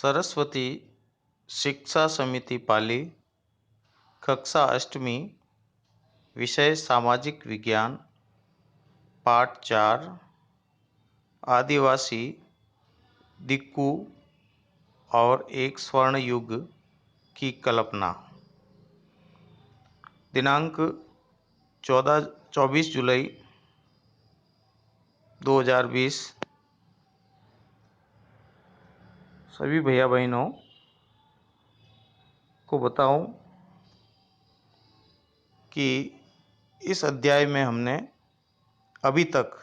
सरस्वती शिक्षा समिति पाली, कक्षा अष्टमी, विषय सामाजिक विज्ञान, पाठ 4, आदिवासी, दिक्कू और एक स्वर्ण युग की कल्पना। दिनांक 24 जुलाई 2020। सभी भैया बहनों को बताऊं कि इस अध्याय में हमने अभी तक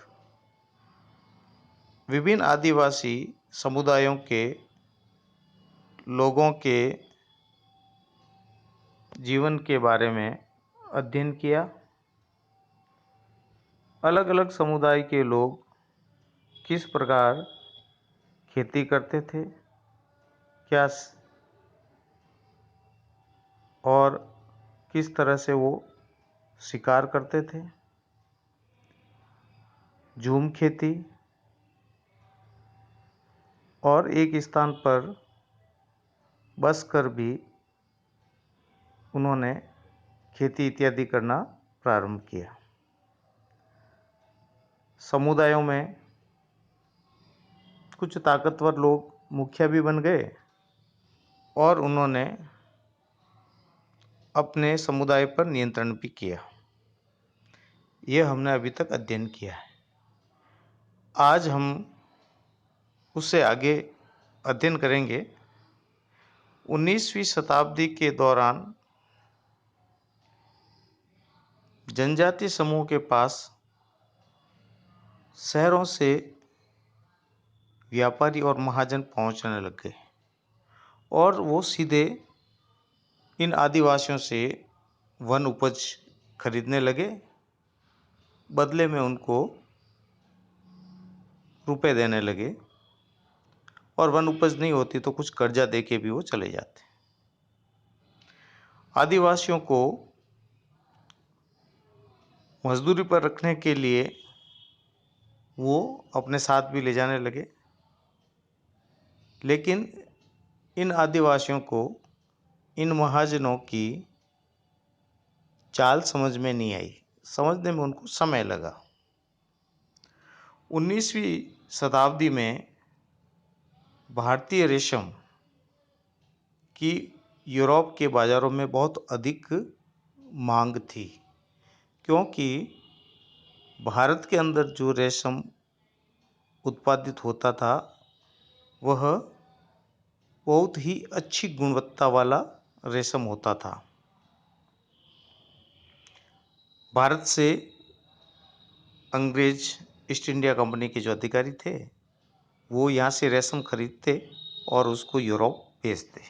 विभिन्न आदिवासी समुदायों के लोगों के जीवन के बारे में अध्ययन किया। अलग अलग समुदाय के लोग किस प्रकार खेती करते थे, क्या और किस तरह से वो शिकार करते थे, झूम खेती, और एक स्थान पर बसकर भी उन्होंने खेती इत्यादि करना प्रारंभ किया। समुदायों में कुछ ताकतवर लोग मुखिया भी बन गए और उन्होंने अपने समुदाय पर नियंत्रण भी किया। यह हमने अभी तक अध्ययन किया है। आज हम उससे आगे अध्ययन करेंगे। 19वीं शताब्दी के दौरान जनजाति समूह के पास शहरों से व्यापारी और महाजन पहुंचने लग गए और वो सीधे इन आदिवासियों से वन उपज खरीदने लगे, बदले में उनको रुपए देने लगे, और वन उपज नहीं होती तो कुछ कर्जा देके भी वो चले जाते। आदिवासियों को मजदूरी पर रखने के लिए वो अपने साथ भी ले जाने लगे, लेकिन इन आदिवासियों को इन महाजनों की चाल समझ में नहीं आई। समझने में उनको समय लगा। 19वीं शताब्दी में भारतीय रेशम की यूरोप के बाज़ारों में बहुत अधिक मांग थी, क्योंकि भारत के अंदर जो रेशम उत्पादित होता था वह बहुत ही अच्छी गुणवत्ता वाला रेशम होता था। भारत से अंग्रेज ईस्ट इंडिया कंपनी के जो अधिकारी थे वो यहाँ से रेशम खरीदते और उसको यूरोप भेजते।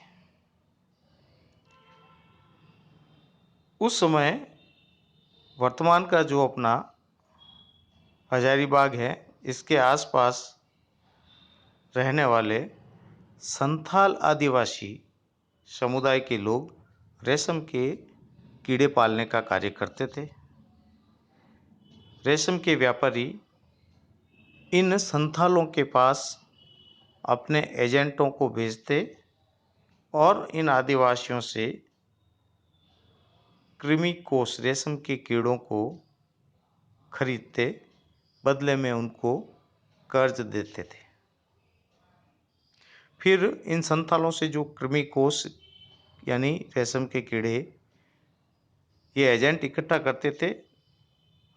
उस समय वर्तमान का जो अपना हजारीबाग है, इसके आसपास रहने वाले संथाल आदिवासी समुदाय के लोग रेशम के कीड़े पालने का कार्य करते थे। रेशम के व्यापारी इन संथालों के पास अपने एजेंटों को भेजते और इन आदिवासियों से कृमि कोष रेशम के कीड़ों को खरीदते, बदले में उनको कर्ज देते थे। फिर इन संथालों से जो कृमि कोष यानी रेशम के कीड़े ये एजेंट इकट्ठा करते थे,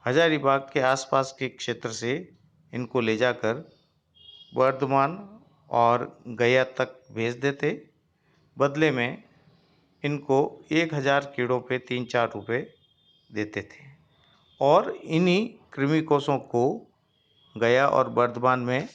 हजारीबाग के आसपास के क्षेत्र से इनको ले जाकर वर्धमान और गया तक भेज देते। बदले में इनको 1000 कीड़ों पे 3-4 रुपये देते थे और इन्हीं कृमि कोषों को गया और वर्धमान में